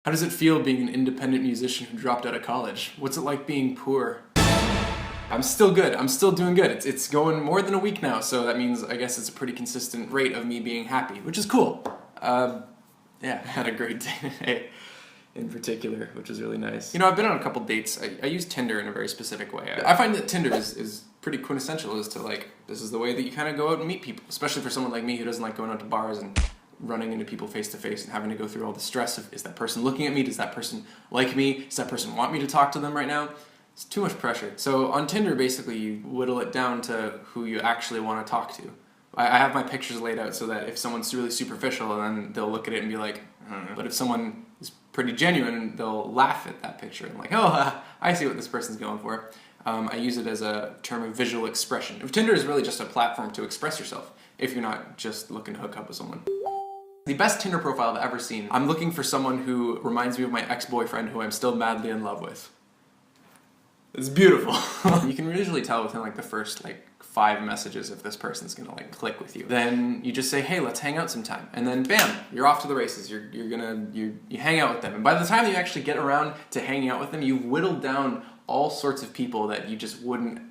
How does it feel being an independent musician who dropped out of college? What's it like being poor? I'm still good. I'm still doing good. It's going more than a week now, so that means I guess it's a pretty consistent rate of me being happy, which is cool. Yeah, I had a great day today in particular, which is really nice. You know, I've been on a couple dates. I use Tinder in a very specific way. I find that Tinder is pretty quintessential as to, like, this is the way that you kind of go out and meet people, especially for someone like me who doesn't like going out to bars and running into people face to face and having to go through all the stress of, is that person looking at me? Does that person like me? Does that person want me to talk to them right now? It's too much pressure. So on Tinder, basically, you whittle it down to who you actually want to talk to. I have my pictures laid out so that if someone's really superficial, then they'll look at it and be like, I don't know. But if someone is pretty genuine, they'll laugh at that picture and like, oh, I see what this person's going for. I use it as a term of visual expression. Tinder is really just a platform to express yourself if you're not just looking to hook up with someone. The best Tinder profile I've ever seen, I'm looking for someone who reminds me of my ex-boyfriend who I'm still madly in love with. It's beautiful. You can usually tell within like the first 5 messages if this person's gonna click with you. Then you just say, hey, let's hang out sometime. And then bam, you're off to the races. You hang out with them. And by the time you actually get around to hanging out with them, you've whittled down all sorts of people that you just wouldn't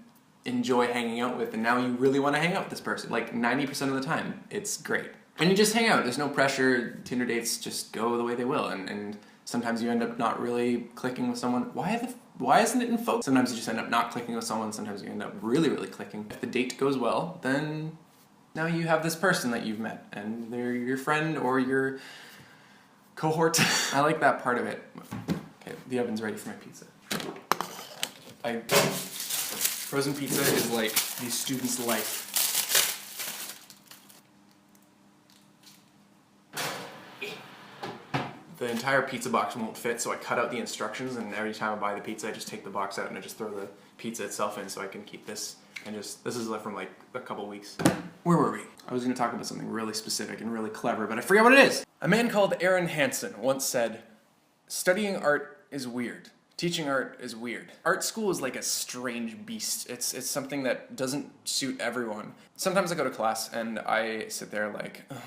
enjoy hanging out with, and now you really want to hang out with this person. Like 90% of the time, it's great. And you just hang out. There's no pressure. Tinder dates just go the way they will. And sometimes you end up not really clicking with someone. Why isn't it in focus? Sometimes you just end up not clicking with someone. Sometimes you end up really, really clicking. If the date goes well, then now you have this person that you've met, and they're your friend or your cohort. I like that part of it. Okay, the oven's ready for my pizza. Frozen pizza is like the student's life. The entire pizza box won't fit, so I cut out the instructions, and every time I buy the pizza, I just take the box out and I just throw the pizza itself in so I can keep this. And this is left from like a couple weeks. Where were we? I was going to talk about something really specific and really clever, but I forgot what it is. A man called Aaron Hansen once said, studying art is weird. Teaching art is weird. Art school is like a strange beast. It's something that doesn't suit everyone. Sometimes I go to class and I sit there like, ugh,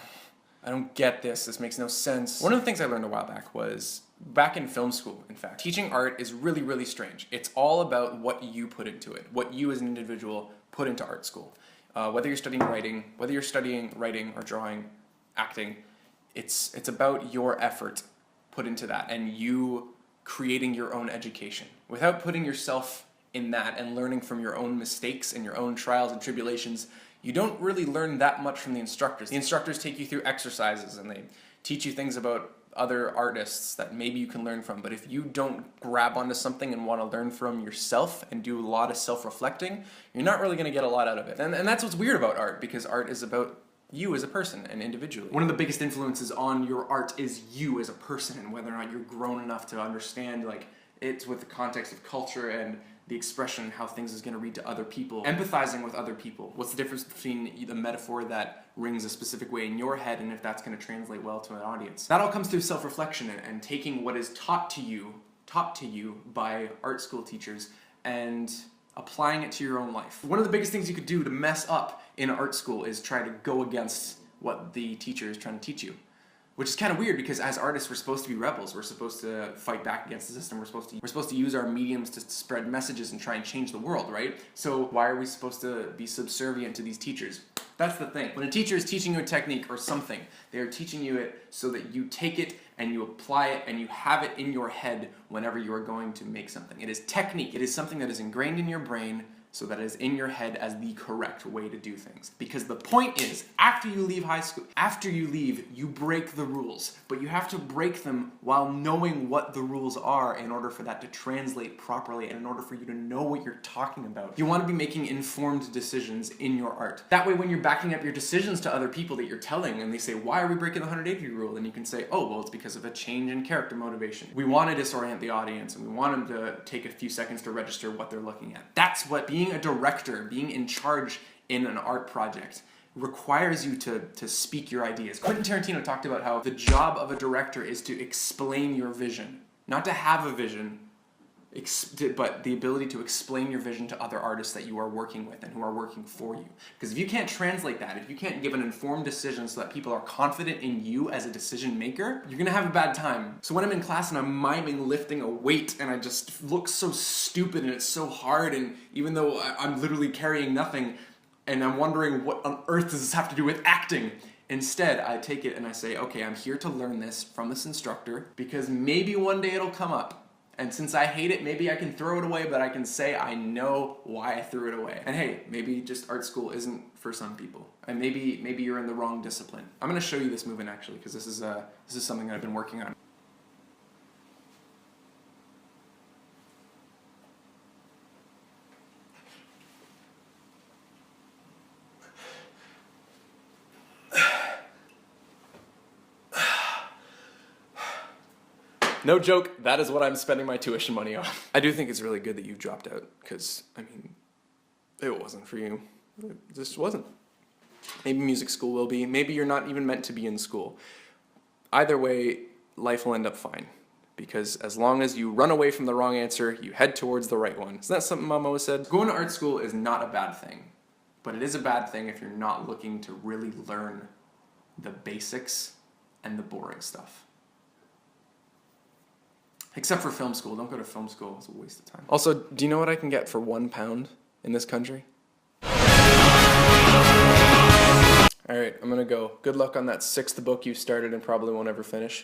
I don't get this. This makes no sense. One of the things I learned a while back was, back in film school, in fact, teaching art is really, really strange. It's all about what you put into it, what you as an individual put into art school. Whether you're studying writing or drawing, acting, it's about your effort put into that and you creating your own education. Without putting yourself in that and learning from your own mistakes and your own trials and tribulations, you don't really learn that much from the instructors. The instructors take you through exercises and they teach you things about other artists that maybe you can learn from, but if you don't grab onto something and want to learn from yourself and do a lot of self-reflecting, you're not really going to get a lot out of it. And that's what's weird about art, because art is about you as a person and individually. One of the biggest influences on your art is you as a person, and whether or not you're grown enough to understand it's with the context of culture and the expression, how things is going to read to other people. Empathizing with other people. What's the difference between the metaphor that rings a specific way in your head and if that's going to translate well to an audience? That all comes through self-reflection and taking what is taught to you by art school teachers and applying it to your own life. One of the biggest things you could do to mess up in art school is try to go against what the teacher is trying to teach you. Which is kind of weird, because as artists we're supposed to be rebels. We're supposed to fight back against the system. We're supposed to use our mediums to spread messages and try and change the world, right? So why are we supposed to be subservient to these teachers? That's the thing. When a teacher is teaching you a technique or something, they are teaching you it so that you take it and you apply it and you have it in your head whenever you are going to make something. It is technique. It is something that is ingrained in your brain so that it is in your head as the correct way to do things. Because the point is, after you leave high school, you break the rules. But you have to break them while knowing what the rules are in order for that to translate properly and in order for you to know what you're talking about. You want to be making informed decisions in your art. That way when you're backing up your decisions to other people that you're telling and they say, why are we breaking the 180 rule? And you can say, oh, well, it's because of a change in character motivation. We want to disorient the audience and we want them to take a few seconds to register what they're looking at. That's what being a director, being in charge in an art project requires you to speak your ideas. Quentin Tarantino talked about how the job of a director is to explain your vision. Not to have a vision, but the ability to explain your vision to other artists that you are working with and who are working for you. Because if you can't translate that, if you can't give an informed decision so that people are confident in you as a decision maker, you're gonna have a bad time. So when I'm in class and I'm miming lifting a weight and I just look so stupid and it's so hard, and even though I'm literally carrying nothing, and I'm wondering what on earth does this have to do with acting? Instead, I take it and I say, okay, I'm here to learn this from this instructor because maybe one day it'll come up. And since I hate it, maybe I can throw it away, but I can say I know why I threw it away. And hey, maybe just art school isn't for some people. And maybe you're in the wrong discipline. I'm gonna show you this movement actually, because this is something that I've been working on. No joke, that is what I'm spending my tuition money on. I do think it's really good that you dropped out, because, I mean, it wasn't for you. It just wasn't. Maybe music school will be. Maybe you're not even meant to be in school. Either way, life will end up fine. Because as long as you run away from the wrong answer, you head towards the right one. Isn't that something Mom always said? Going to art school is not a bad thing. But it is a bad thing if you're not looking to really learn the basics and the boring stuff. Except for film school. Don't go to film school. It's a waste of time. Also, do you know what I can get for £1 in this country? Alright, I'm gonna go. Good luck on that 6th book you started and probably won't ever finish.